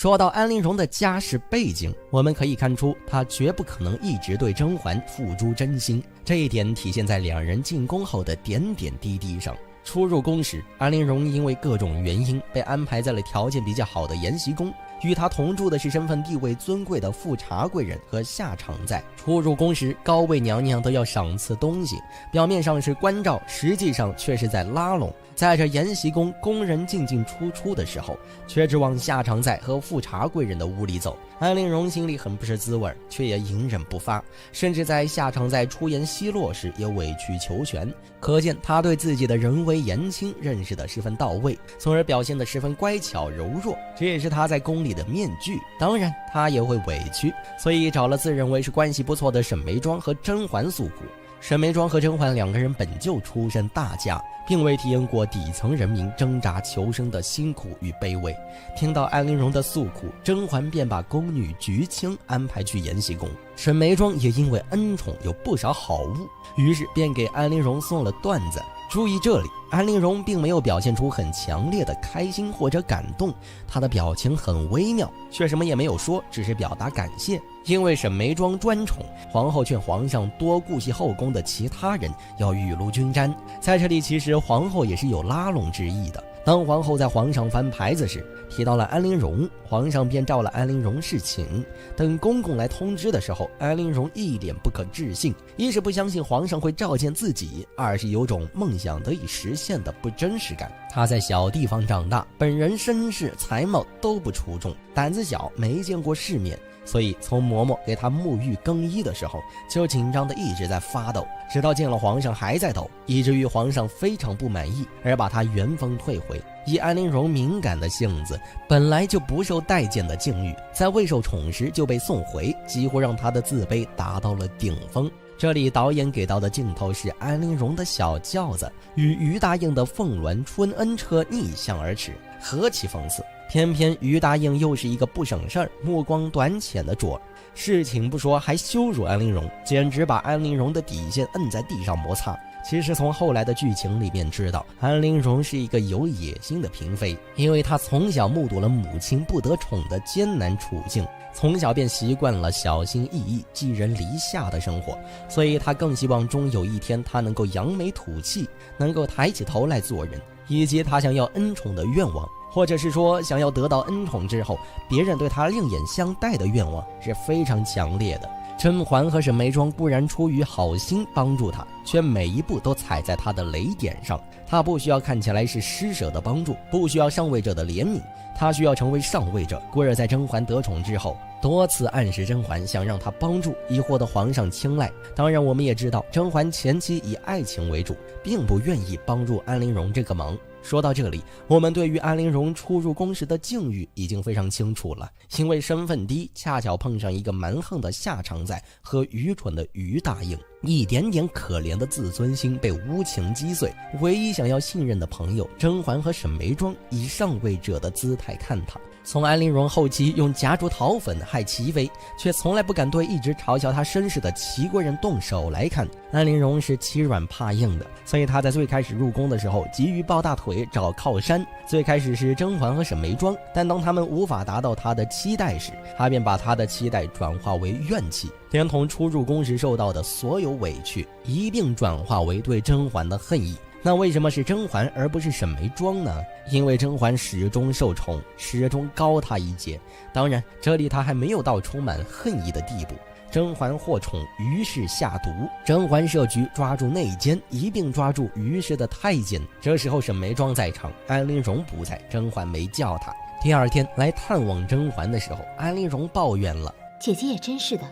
说到安陵容的家世背景，我们可以看出她绝不可能一直对甄嬛付诸真心，这一点体现在两人进宫后的点点滴滴上。初入宫时，安陵容因为各种原因被安排在了条件比较好的延禧宫，与她同住的是身份地位尊贵的富察贵人和夏常在。初入宫时，高位娘娘都要赏赐东西，表面上是关照，实际上却是在拉拢。在这延禧宫宫人进进出出的时候，却只往夏常在和富察贵人的屋里走。安陵容心里很不是滋味，却也隐忍不发，甚至在夏常在出言奚落时也委曲求全，可见她对自己的人为言轻认识的十分到位，从而表现得十分乖巧柔弱，这也是她在宫里的面具。当然她也会委屈，所以找了自认为是关系不错的沈眉庄和甄嬛诉苦。沈眉庄和甄嬛两个人本就出身大家，并未体验过底层人民挣扎求生的辛苦与卑微。听到安陵容的诉苦，甄嬛便把宫女菊清安排去延禧宫。沈眉庄也因为恩宠有不少好物，于是便给安陵容送了缎子。注意这里，安陵容并没有表现出很强烈的开心或者感动，她的表情很微妙，却什么也没有说，只是表达感谢。因为沈眉庄专宠，皇后劝皇上多顾惜后宫的其他人，要雨露均沾。在这里其实皇后也是有拉拢之意的。当皇后在皇上翻牌子时提到了安陵容，皇上便召了安陵容侍寝。等公公来通知的时候，安陵容一脸不可置信，一是不相信皇上会召见自己，二是有种梦想得以实现的不真实感。她在小地方长大，本人身世才貌都不出众，胆子小，没见过世面，所以从嬷嬷给她沐浴更衣的时候就紧张的一直在发抖，直到见了皇上还在抖，以至于皇上非常不满意，而把她原封退回。以安陵容敏感的性子，本来就不受待见的境遇，在未受宠时就被送回，几乎让她的自卑达到了顶峰。这里导演给到的镜头是安陵容的小轿子与于答应的凤鸾春恩车逆向而驰，何其讽刺！偏偏于答应又是一个不省事儿、目光短浅的拙儿，事情不说还羞辱安陵容，简直把安陵容的底线摁在地上摩擦。其实从后来的剧情里面知道，安陵容是一个有野心的嫔妃，因为她从小目睹了母亲不得宠的艰难处境，从小便习惯了小心翼翼、寄人篱下的生活，所以她更希望终有一天她能够扬眉吐气，能够抬起头来做人，以及她想要恩宠的愿望，或者是说想要得到恩宠之后别人对她另眼相待的愿望是非常强烈的。甄嬛和沈眉庄固然出于好心帮助她，却每一步都踩在她的雷点上。她不需要看起来是施舍的帮助，不需要上位者的怜悯，她需要成为上位者。故而在甄嬛得宠之后，多次暗示甄嬛想让她帮助，以获得皇上青睐。当然我们也知道，甄嬛前期以爱情为主，并不愿意帮助安陵容这个忙。说到这里，我们对于安陵容初入宫时的境遇已经非常清楚了，因为身份低，恰巧碰上一个蛮横的夏常在和愚蠢的于答应，一点点可怜的自尊心被无情击碎。唯一想要信任的朋友甄嬛和沈眉庄以上位者的姿态看她。从安陵容后期用夹竹桃粉害齐妃，却从来不敢对一直嘲笑她身世的齐国人动手来看，安陵容是欺软怕硬的，所以她在最开始入宫的时候急于抱大腿找靠山。最开始是甄嬛和沈眉庄，但当他们无法达到她的期待时，她便把她的期待转化为怨气，连同初入宫时受到的所有委屈一并转化为对甄嬛的恨意。那为什么是甄嬛而不是沈眉庄呢？因为甄嬛始终受宠，始终高她一截。当然这里她还没有到充满恨意的地步。甄嬛获宠，于是下毒，甄嬛设局抓住内奸，一并抓住于氏的太监。这时候沈眉庄在场，安陵容不在，甄嬛没叫她。第二天来探望甄嬛的时候，安陵容抱怨了：姐姐也真是的，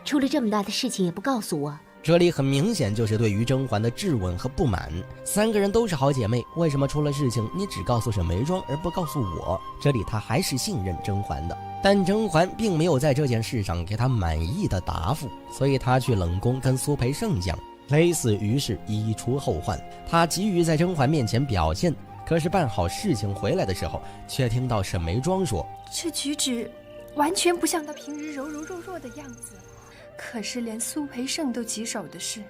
出了这么大的事情也不告诉我。这里很明显就是对于甄嬛的质问和不满。三个人都是好姐妹，为什么出了事情你只告诉沈眉庄而不告诉我？这里她还是信任甄嬛的，但甄嬛并没有在这件事上给她满意的答复，所以她去冷宫跟苏培盛讲，类似于是以除后患。她急于在甄嬛面前表现，可是办好事情回来的时候，却听到沈眉庄说：这举止完全不像她平日柔柔弱弱的样子。可是连苏培盛都棘手的事，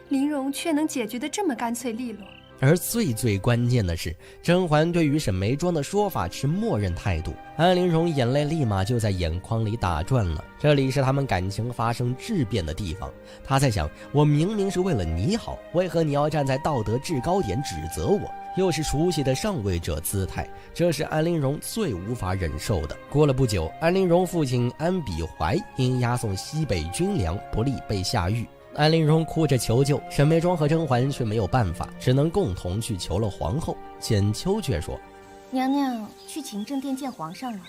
玲珑却能解决得这么干脆利落。而最关键的是，甄嬛对于沈眉庄的说法持默认态度，安陵容眼泪立马就在眼眶里打转了。这里是他们感情发生质变的地方。她在想，我明明是为了你好，为何你要站在道德制高点指责我？又是熟悉的上位者姿态，这是安陵容最无法忍受的。过了不久，安陵容父亲安比怀因押送西北军粮不利被下狱，安陵容哭着求救，沈眉庄和甄嬛却没有办法，只能共同去求了皇后。简秋却说：娘娘去勤政殿见皇上了，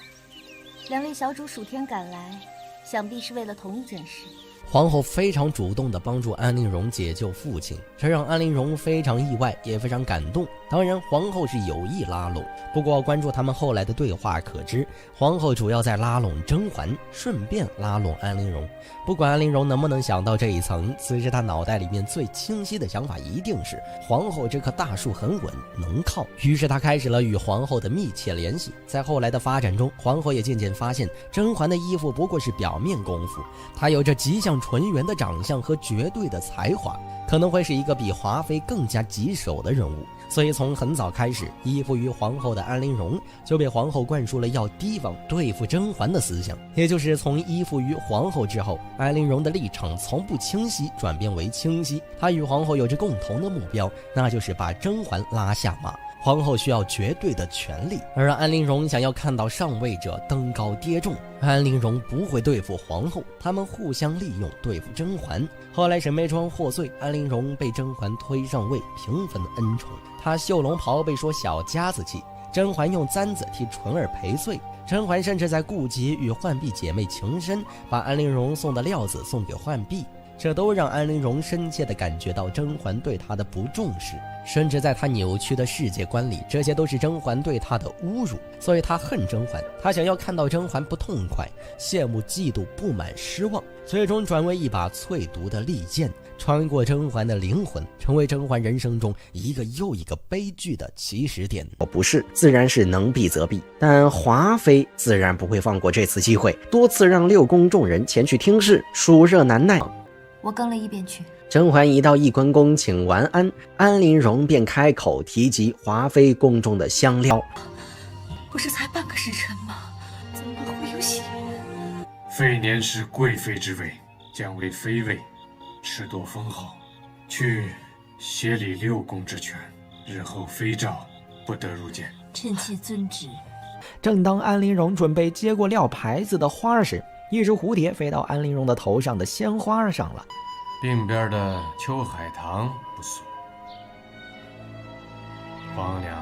两位小主数天赶来，想必是为了同一件事。皇后非常主动地帮助安陵容解救父亲，这让安陵容非常意外，也非常感动。当然，皇后是有意拉拢，不过关注他们后来的对话可知，皇后主要在拉拢甄嬛，顺便拉拢安陵容。不管安陵容能不能想到这一层，此时她脑袋里面最清晰的想法一定是皇后这棵大树很稳，能靠。于是她开始了与皇后的密切联系。在后来的发展中，皇后也渐渐发现甄嬛的衣服不过是表面功夫，她有着极像纯元的长相和绝对的才华，可能会是一个比华妃更加棘手的人物。所以从很早开始，依附于皇后的安陵容就被皇后灌输了要提防对付甄嬛的思想。也就是从依附于皇后之后，安陵容的立场从不清晰转变为清晰。她与皇后有着共同的目标，那就是把甄嬛拉下马。皇后需要绝对的权力，而安陵容想要看到上位者登高跌重。安陵容不会对付皇后，他们互相利用对付甄嬛。后来沈眉庄获罪，安陵容被甄嬛推上位，平分恩宠。她绣龙袍被说小家子气，甄嬛用簪子替纯儿赔罪。甄嬛甚至在顾及与浣碧姐妹情深，把安陵容送的料子送给浣碧。这都让安陵容深切地感觉到甄嬛对她的不重视，甚至在她扭曲的世界观里，这些都是甄嬛对她的侮辱。所以她恨甄嬛，她想要看到甄嬛不痛快，羡慕、嫉妒、不满、失望，最终转为一把淬毒的利剑，穿过甄嬛的灵魂，成为甄嬛人生中一个又一个悲剧的起始点。不是，自然是能避则避，但华妃自然不会放过这次机会，多次让六宫众人前去听事，暑热难耐。我跟了一边去。甄嬛一到翊坤宫请完安，安陵容便开口提及华妃宫中的香料。不是才半个时辰吗？怎么会有血？妃年是贵妃之位，将为妃位，褫夺封号，去协理六宫之权，日后妃诏不得入见。臣妾遵旨。正当安陵容准备接过撂牌子的花时，一只蝴蝶飞到安陵容的头上的鲜花上了。鬓边的秋海棠不俗。皇娘，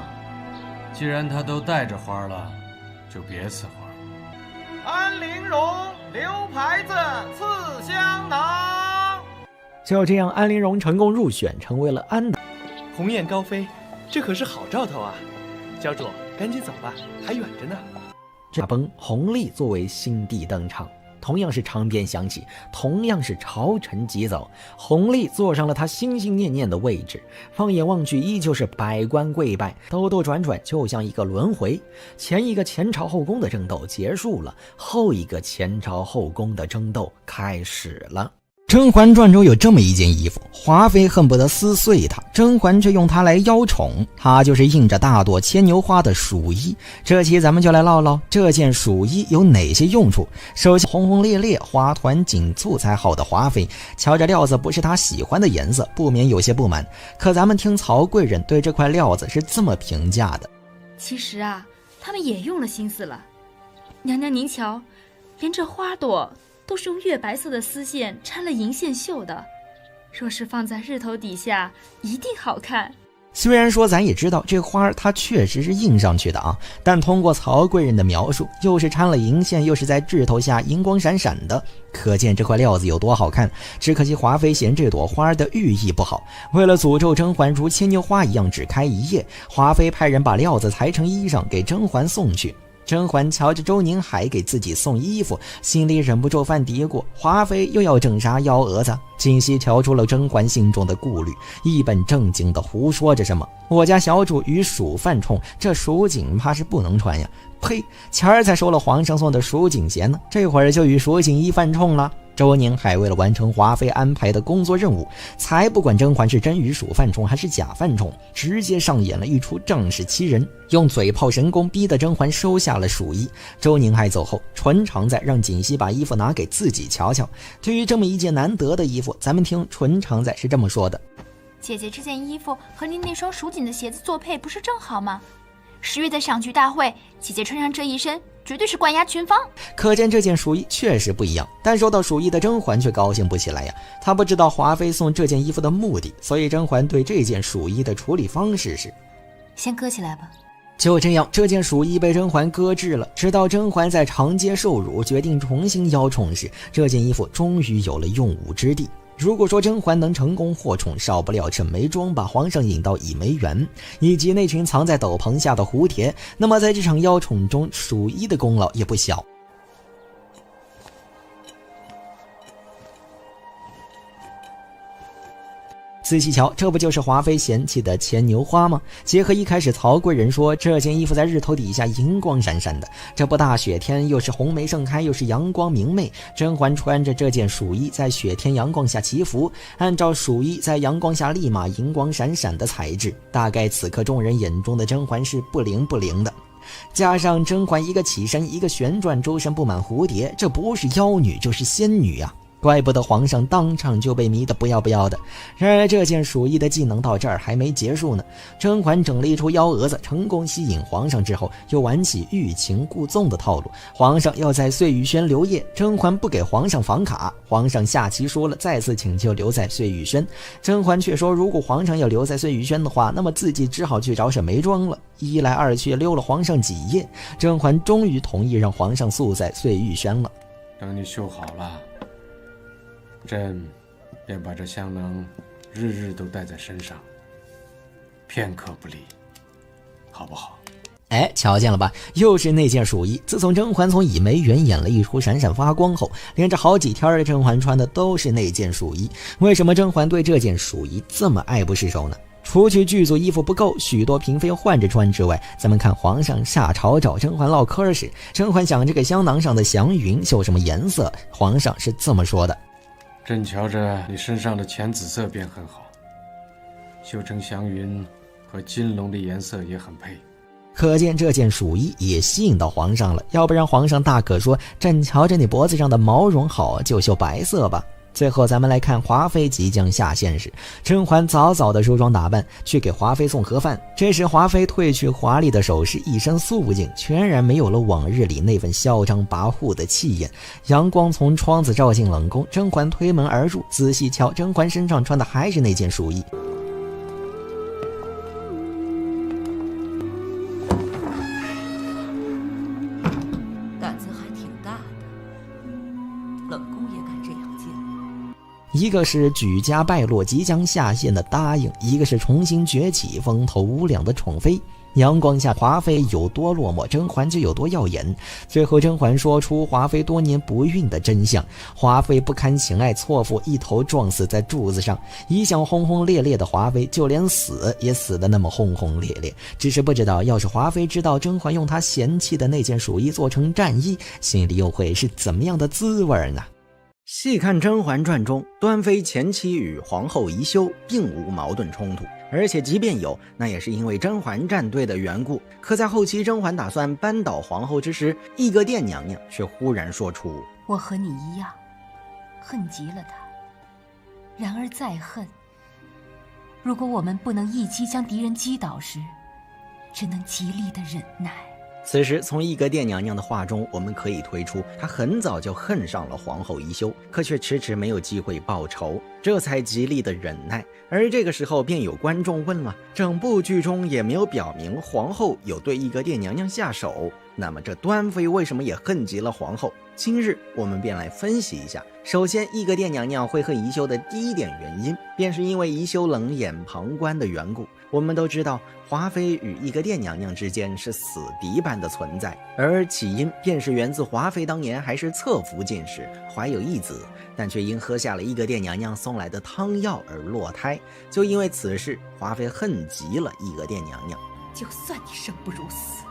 既然她都带着花了，就别刺花。安陵容留牌子赐香囊。就这样，安陵容成功入选，成为了安党。鸿雁高飞，这可是好兆头啊！教主，赶紧走吧，还远着呢。驾崩，弘历作为新帝登场。同样是长鞭响起，同样是朝臣急走，弘历坐上了他心心念念的位置。放眼望去，依旧是百官跪拜，兜兜转转，就像一个轮回。前一个前朝后宫的争斗结束了，后一个前朝后宫的争斗开始了。《甄嬛传》中有这么一件衣服，华妃恨不得撕碎它，甄嬛却用它来邀宠。它就是印着大朵牵牛花的蜀衣。这期咱们就来唠唠这件蜀衣有哪些用处。首先，轰轰烈烈、花团锦簇才好的华妃，瞧着料子不是她喜欢的颜色，不免有些不满。可咱们听曹贵人对这块料子是这么评价的：其实啊，他们也用了心思了。娘娘您瞧，连这花朵都是用月白色的丝线掺了银线绣的，若是放在日头底下，一定好看。虽然说咱也知道这花它确实是印上去的啊，但通过曹贵人的描述，又是掺了银线，又是在日头下银光闪闪的，可见这块料子有多好看。只可惜华妃嫌这朵花的寓意不好，为了诅咒甄嬛如牵牛花一样只开一夜，华妃派人把料子裁成衣裳给甄嬛送去。甄嬛瞧着周宁海给自己送衣服，心里忍不住犯嘀咕：华妃又要整啥幺蛾子？今夕瞧出了甄嬛心中的顾虑，一本正经的胡说着什么：我家小主与蜀犯冲，这蜀锦怕是不能穿呀！呸！前儿才收了皇上送的蜀锦鞋呢，这会儿就与蜀锦衣犯冲了。周宁海为了完成华妃安排的工作任务，才不管甄嬛是真鱼属犯虫还是假犯虫，直接上演了一出正式欺人，用嘴炮神功逼得甄嬛收下了鼠衣。周宁海走后，纯常在让锦汐把衣服拿给自己瞧瞧。对于这么一件难得的衣服，咱们听纯常在是这么说的：姐姐这件衣服和您那双蜀锦的鞋子做配，不是正好吗？10月的赏菊大会，姐姐穿上这一身绝对是冠压群芳。可见这件鼠衣确实不一样，但收到鼠衣的甄嬛却高兴不起来呀。她不知道华妃送这件衣服的目的，所以甄嬛对这件鼠衣的处理方式是先搁起来吧。就这样，这件鼠衣被甄嬛搁置了。直到甄嬛在长街受辱，决定重新邀宠时，这件衣服终于有了用武之地。如果说甄嬛能成功获宠，少不了沈眉庄把皇上引到倚梅园，以及那群藏在斗篷下的蝴蝶，那么在这场邀宠中，鼠衣的功劳也不小。仔细瞧，这不就是华妃嫌弃的牵牛花吗？结合一开始曹贵人说这件衣服在日头底下银光闪闪的，这不大雪天又是红梅盛开又是阳光明媚，甄嬛穿着这件鼠衣在雪天阳光下祈福，按照鼠衣在阳光下立马银光闪闪的材质，大概此刻众人眼中的甄嬛是不灵不灵的。加上甄嬛一个起身一个旋转，周身布满蝴蝶，这不是妖女就是仙女啊！怪不得皇上当场就被迷得不要不要的。然而这件鼠衣的技能到这儿还没结束呢。甄嬛整了一出幺蛾子，成功吸引皇上之后，又玩起欲擒故纵的套路。皇上要在碎玉轩留夜，甄嬛不给皇上房卡，皇上下棋输了，再次请求留在碎玉轩。甄嬛却说，如果皇上要留在碎玉轩的话，那么自己只好去找沈眉庄了。一来二去溜了皇上几夜，甄嬛终于同意让皇上宿在碎玉轩了。等你绣好了，朕便把这香囊日日都带在身上，片刻不离，好不好？哎，瞧见了吧，又是那件鼠衣。自从甄嬛从倚梅园演了一出闪闪发光后，连着好几天的甄嬛穿的都是那件鼠衣。为什么甄嬛对这件鼠衣这么爱不释手呢？除去剧组衣服不够，许多嫔妃换着穿之外，咱们看皇上下朝找甄嬛唠嗑时，甄嬛想这个香囊上的祥云绣什么颜色，皇上是这么说的：朕瞧着你身上的浅紫色便很好，绣成祥云和金龙的颜色也很配。可见这件鼠衣也吸引到皇上了，要不然皇上大可说朕瞧着你脖子上的毛绒好，就绣白色吧。最后咱们来看华妃即将下线时，甄嬛早早的梳妆打扮去给华妃送盒饭。这时华妃褪去华丽的首饰，一身素净，全然没有了往日里那份嚣张跋扈的气焰。阳光从窗子照进冷宫，甄嬛推门而入，仔细瞧，甄嬛身上穿的还是那件鼠衣。胆子还挺大的，冷宫也敢这样进。一个是举家败落即将下线的答应，一个是重新崛起风头无两的宠妃。阳光下华妃有多落寞，甄嬛就有多耀眼。最后甄嬛说出华妃多年不孕的真相，华妃不堪情爱错付，一头撞死在柱子上。一向轰轰烈烈的华妃，就连死也死得那么轰轰烈烈。只是不知道，要是华妃知道甄嬛用她嫌弃的那件鼠衣做成战衣，心里又会是怎么样的滋味呢？细看《甄嬛传》中，端妃前期与皇后宜修并无矛盾冲突，而且即便有，那也是因为甄嬛站队的缘故。可在后期甄嬛打算扳倒皇后之时，懿格殿娘娘却忽然说出：我和你一样，恨极了他。然而再恨，如果我们不能一击将敌人击倒时，只能极力的忍耐。此时从懿格殿娘娘的话中，我们可以推出她很早就恨上了皇后宜修，可却迟迟没有机会报仇，这才极力的忍耐。而这个时候便有观众问了，整部剧中也没有表明皇后有对懿格殿娘娘下手，那么这端妃为什么也恨极了皇后？今日我们便来分析一下。首先，懿格殿娘娘会恨宜修的第一点原因，便是因为宜修冷眼旁观的缘故。我们都知道，华妃与懿格殿娘娘之间是死敌般的存在，而起因便是源自华妃当年还是侧福晋时怀有一子，但却因喝下了懿格殿娘娘送来的汤药而落胎。就因为此事，华妃恨极了懿格殿娘娘。就算你生不如死，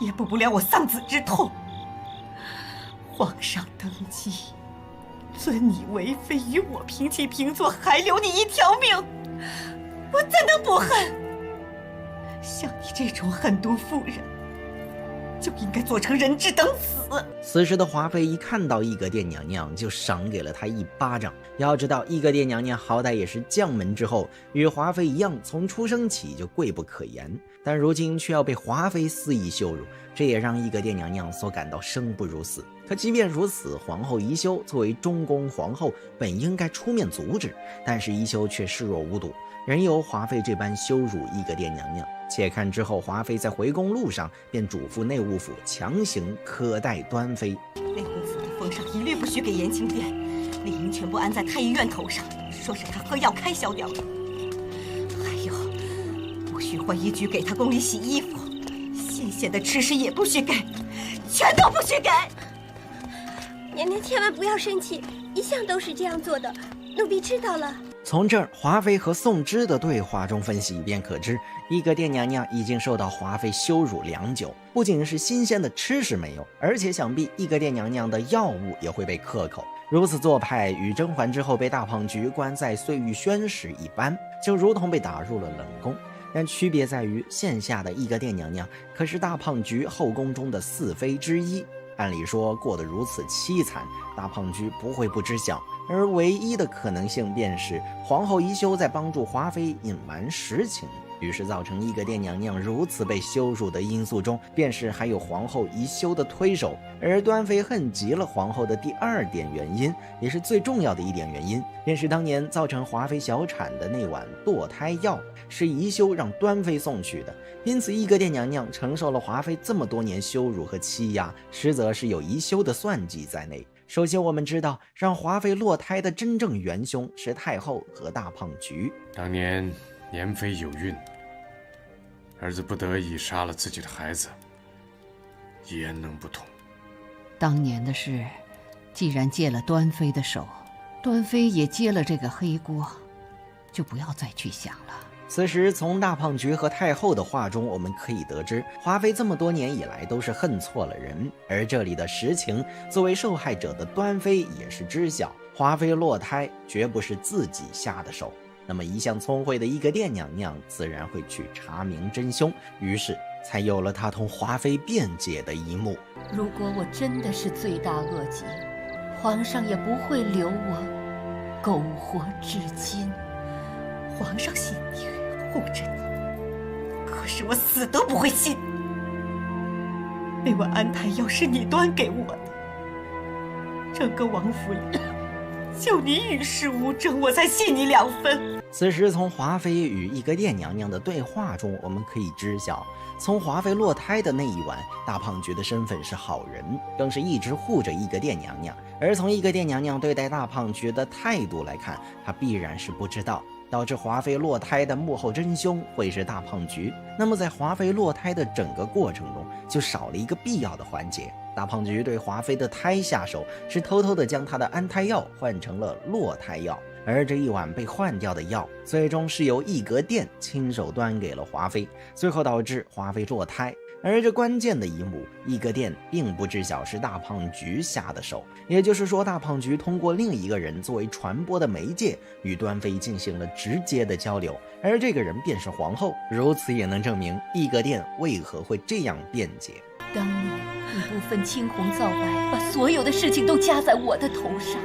也补不了我丧子之痛。皇上登基，尊你为妃，与我平起平坐，还留你一条命，我怎能不恨？像你这种狠毒妇人，就应该做成人质等死。此时的华妃一看到义格殿娘娘，就赏给了她一巴掌。要知道，义格殿娘娘好歹也是将门之后，与华妃一样，从出生起就贵不可言，但如今却要被华妃肆意羞辱，这也让义格殿娘娘所感到生不如死。可即便如此，皇后宜修作为中宫皇后，本应该出面阻止，但是宜修却视若无睹，任由华妃这般羞辱义格殿娘娘。且看之后，华妃在回宫路上便嘱咐内务府强行苛待端妃。内务府的封赏一律不许给延庆殿，理应全部安在太医院头上，说是他喝药开销掉的。还有，不许换衣局给他宫里洗衣服，新鲜的吃食也不许给，全都不许给。娘娘千万不要生气，一向都是这样做的，奴婢知道了。从这儿，华妃和宋芝的对话中分析便可知，义格殿娘娘已经受到华妃羞辱良久，不仅是新鲜的吃食没有，而且想必义格殿娘娘的药物也会被克口。如此做派，与甄嬛之后被大胖菊关在碎玉轩时一般，就如同被打入了冷宫。但区别在于，现下的义格殿娘娘可是大胖菊后宫中的四妃之一，按理说过得如此凄惨，大胖菊不会不知晓。而唯一的可能性便是皇后宜修在帮助华妃隐瞒实情，于是造成义格殿娘娘如此被羞辱的因素中，便是还有皇后宜修的推手。而端妃恨极了皇后的第二点原因，也是最重要的一点原因，便是当年造成华妃小产的那碗堕胎药是宜修让端妃送去的，因此义格殿娘娘承受了华妃这么多年羞辱和欺压，实则是有宜修的算计在内。首先我们知道，让华妃落胎的真正元凶是太后和大胖菊。当年年妃有孕，儿子不得已杀了自己的孩子，焉能不痛？当年的事，既然借了端妃的手，端妃也接了这个黑锅，就不要再去想了。此时从大胖菊和太后的话中，我们可以得知，华妃这么多年以来都是恨错了人，而这里的实情，作为受害者的端妃也是知晓，华妃落胎绝不是自己下的手。那么一向聪慧的义格殿娘娘自然会去查明真凶，于是才有了她同华妃辩解的一幕。如果我真的是罪大恶极，皇上也不会留我苟活至今。皇上信你，护着你，可是我死都不会信。那碗安胎药是你端给我的，整个王府里就你与世无争，我才信你2分。此时从华妃与义格殿娘娘的对话中，我们可以知晓，从华妃落胎的那一晚，大胖菊的身份是好人，更是一直护着义格殿娘娘。而从义格殿娘娘对待大胖菊的态度来看，她必然是不知道导致华妃落胎的幕后真凶会是大胖菊。那么在华妃落胎的整个过程中，就少了一个必要的环节。大胖菊对华妃的胎下手，是偷偷的将她的安胎药换成了落胎药，而这一碗被换掉的药，最终是由义格殿亲手端给了华妃，最后导致华妃落胎。而这关键的一幕，义格殿并不知晓是大胖菊下的手，也就是说，大胖菊通过另一个人作为传播的媒介，与端妃进行了直接的交流，而这个人便是皇后。如此也能证明义格殿为何会这样辩解。当年你不分青红皂白，把所有的事情都加在我的头上，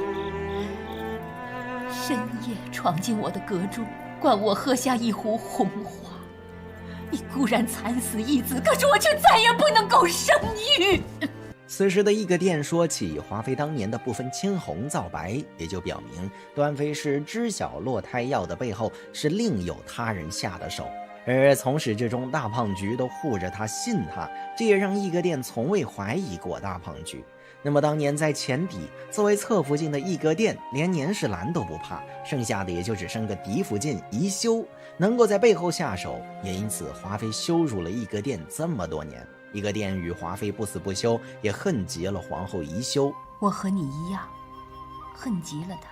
深夜闯进我的阁中，灌我喝下一壶红花。你固然惨死一子，可是我却再也不能够生育。此时的义格殿说起华妃当年的不分青红皂白，也就表明端妃是知晓落胎药的背后是另有他人下的手，而从始至终大胖菊都护着她，信她，这也让义格殿从未怀疑过大胖菊。那么当年在前底作为侧福晋的义格殿，连年世兰都不怕，剩下的也就只剩个嫡福晋宜修能够在背后下手，也因此华妃羞辱了义格殿这么多年。义格殿与华妃不死不休，也恨极了皇后宜修。我和你一样，恨极了她。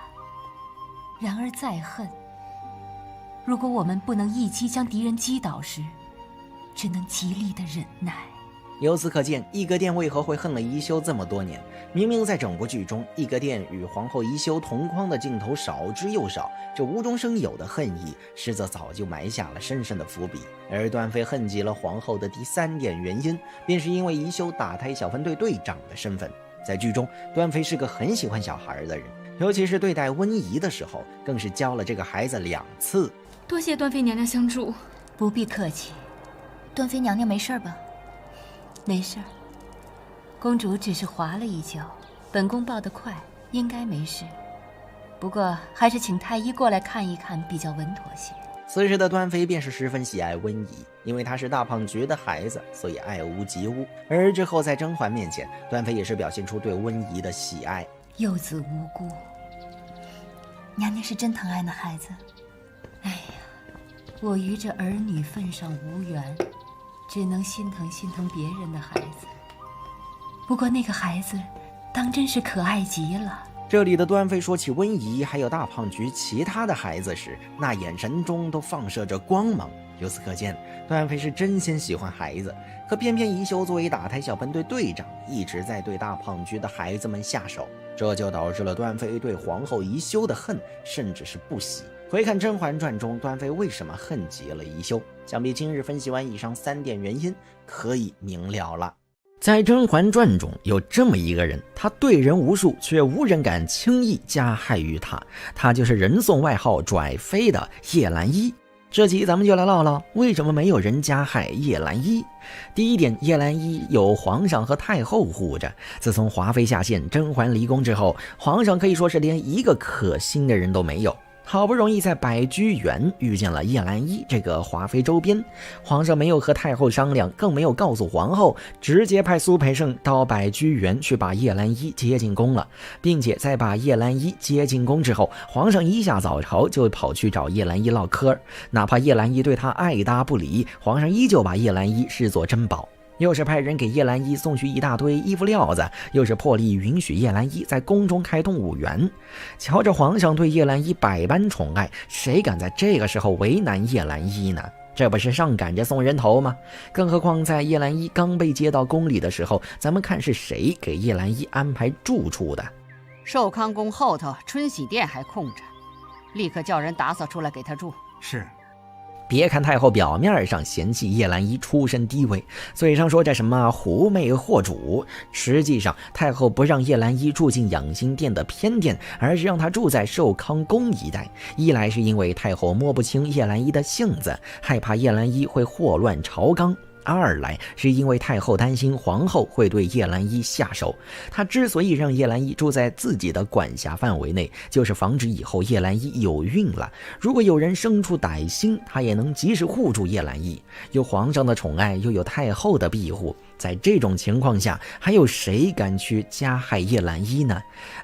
然而再恨，如果我们不能一击将敌人击倒时，只能极力的忍耐。由此可见，义格殿为何会恨了宜修这么多年。明明在整部剧中，义格殿与皇后宜修同框的镜头少之又少，这无中生有的恨意，实则早就埋下了深深的伏笔。而段飞恨极了皇后的第3点原因，便是因为宜修打胎小分队队长的身份。在剧中，段飞是个很喜欢小孩的人，尤其是对待温宜的时候，更是教了这个孩子2次。多谢段妃娘娘相助。不必客气。段妃娘娘没事吧？没事儿，公主只是滑了一跤，本宫抱得快，应该没事。不过还是请太医过来看一看比较稳妥些。此时的段飞便是十分喜爱温宜，因为他是大胖菊的孩子，所以爱屋及乌。而之后在甄嬛面前，段飞也是表现出对温宜的喜爱。幼子无辜，娘娘是真疼爱那孩子。哎呀，我于这儿女份上无缘，只能心疼心疼别人的孩子。不过那个孩子当真是可爱极了。这里的段飞说起温宜还有大胖菊其他的孩子时，那眼神中都放射着光芒。由此可见，段飞是真心喜欢孩子。可偏偏宜修作为打胎小分队队长，一直在对大胖菊的孩子们下手，这就导致了段飞对皇后宜修的恨，甚至是不喜。回看《甄嬛传》中段飞为什么恨极了宜修，想必今日分析完以上3点原因，可以明了了。在《甄嬛传》中有这么一个人，他对人无数，却无人敢轻易加害于他，他就是人送外号拽妃的叶澜依。这集咱们就来唠唠为什么没有人加害叶澜依。第一点，叶澜依有皇上和太后护着。自从华妃下线，甄嬛离宫之后，皇上可以说是连一个可信的人都没有。好不容易在百居园遇见了叶澜依这个华妃周边，皇上没有和太后商量，更没有告诉皇后，直接派苏培盛到百居园去把叶澜依接进宫了，并且在把叶澜依接进宫之后，皇上一下早朝就跑去找叶澜依唠嗑，哪怕叶澜依对他爱答不理，皇上依旧把叶澜依视作珍宝。又是派人给叶澜依送去一大堆衣服料子，又是破例允许叶澜依在宫中开动物园。瞧着皇上对叶澜依百般宠爱，谁敢在这个时候为难叶澜依呢？这不是上赶着送人头吗？更何况在叶澜依刚被接到宫里的时候，咱们看是谁给叶澜依安排住处的。寿康宫后头春喜殿还空着，立刻叫人打扫出来给他住。是。别看太后表面上嫌弃叶澜依出身低微，嘴上说这什么狐媚惑主，实际上太后不让叶澜依住进养心殿的偏殿，而是让她住在寿康宫一带。一来是因为太后摸不清叶澜依的性子，害怕叶澜依会祸乱朝纲；二来是因为太后担心皇后会对叶澜依下手，她之所以让叶澜依住在自己的管辖范围内，就是防止以后叶澜依有孕了，如果有人生出歹心，她也能及时护住叶澜依。有皇上的宠爱，又有太后的庇护，在这种情况下，还有谁敢去加害叶澜依呢？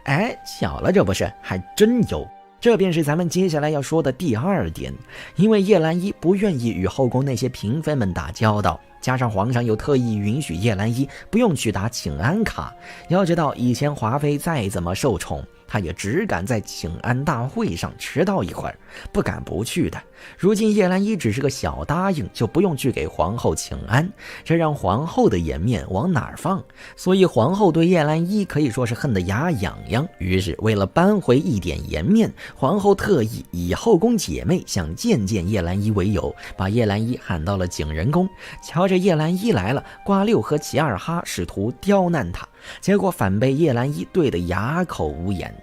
哎，巧了，这不是，还真有。这便是咱们接下来要说的第2点，因为叶澜依不愿意与后宫那些嫔妃们打交道，加上皇上又特意允许叶澜依不用去打请安卡。要知道以前华妃再怎么受宠，她也只敢在请安大会上迟到一会儿，不敢不去的。如今叶澜依只是个小答应，就不用去给皇后请安，这让皇后的颜面往哪儿放？所以皇后对叶澜依可以说是恨得牙痒痒。于是为了扳回一点颜面，皇后特意以后宫姐妹想见见叶澜依为由，把叶澜依喊到了景仁宫。瞧着叶澜依来了，瓜六和齐二哈试图刁难她，结果反被叶澜依对得哑口无言。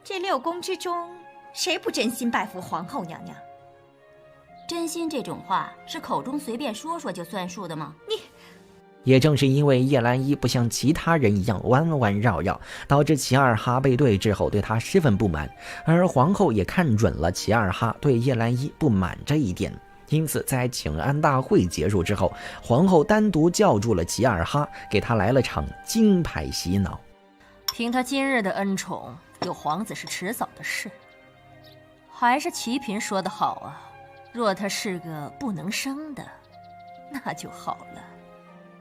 这6宫之中，谁不真心拜服皇后娘娘？真心这种话是口中随便说说就算数的吗？也正是因为叶澜依不像其他人一样弯弯绕绕，导致齐二哈被对之后对她十分不满，而皇后也看准了齐二哈对叶澜依不满这一点。因此在请安大会结束之后，皇后单独叫住了齐二哈，给他来了场金牌洗脑。凭他今日的恩宠，有皇子是迟早的事。还是齐嫔说得好啊，若他是个不能生的，那就好了。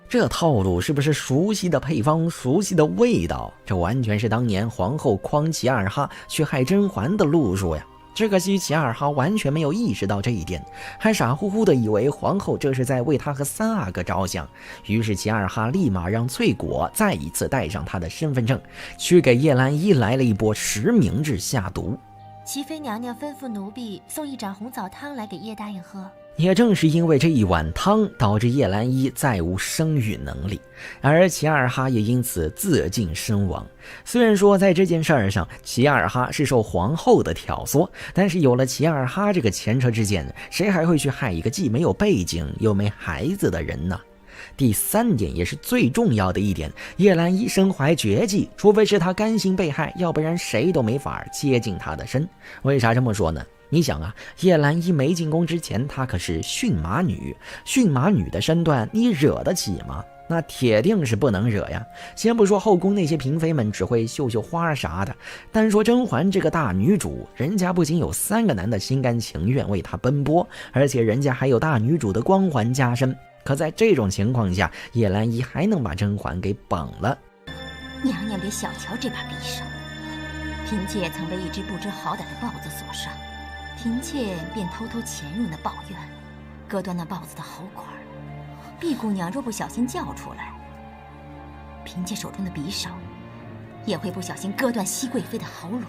这套路是不是熟悉的配方，熟悉的味道？这完全是当年皇后诓齐二哈去害甄嬛的路数呀。只可惜齐尔哈完全没有意识到这一点，还傻乎乎的以为皇后这是在为他和三阿哥着想。于是齐尔哈立马让翠果再一次带上他的身份证，去给叶澜依来了一波实名制下毒。齐妃娘娘吩咐奴婢送一盏红枣汤来给叶大人喝。也正是因为这一碗汤，导致叶澜依再无生育能力，而齐尔哈也因此自尽身亡。虽然说在这件事儿上，齐尔哈是受皇后的挑唆，但是有了齐尔哈这个前车之鉴，谁还会去害一个既没有背景又没孩子的人呢？第三点也是最重要的一点，叶澜依身怀绝技，除非是他甘心被害，要不然谁都没法接近他的身。为啥这么说呢？你想啊，叶澜依没进宫之前，她可是驯马女，驯马女的身段你惹得起吗？那铁定是不能惹呀。先不说后宫那些嫔妃们只会绣绣花啥的，单说甄嬛这个大女主，人家不仅有3个男的心甘情愿为她奔波，而且人家还有大女主的光环加身。可在这种情况下，叶澜依还能把甄嬛给绑了。娘娘别小瞧这把匕首，嫔妾曾被一只不知好歹的豹子所伤，嫔妾便偷偷潜入那豹院，割断那豹子的喉管。毕姑娘若不小心叫出来，嫔妾手中的匕首也会不小心割断熹贵妃的喉咙。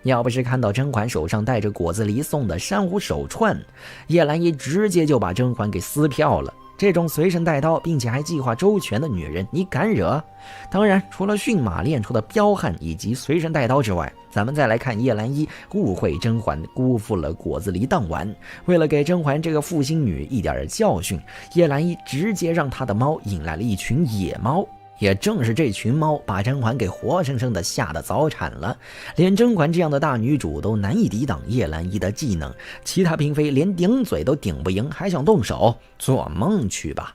要不是看到甄嬛手上戴着果子狸送的珊瑚手串，叶澜依直接就把甄嬛给撕票了。这种随身带刀并且还计划周全的女人，你敢惹？当然，除了驯马练出的彪悍以及随身带刀之外，咱们再来看叶澜依误会甄嬛，辜负了果子狸当晚。为了给甄嬛这个负心女一点教训，叶澜依直接让她的猫引来了一群野猫。也正是这群猫把甄嬛给活生生的吓得早产了，连甄嬛这样的大女主都难以抵挡叶澜依的技能，其他嫔妃连顶嘴都顶不赢，还想动手？做梦去吧！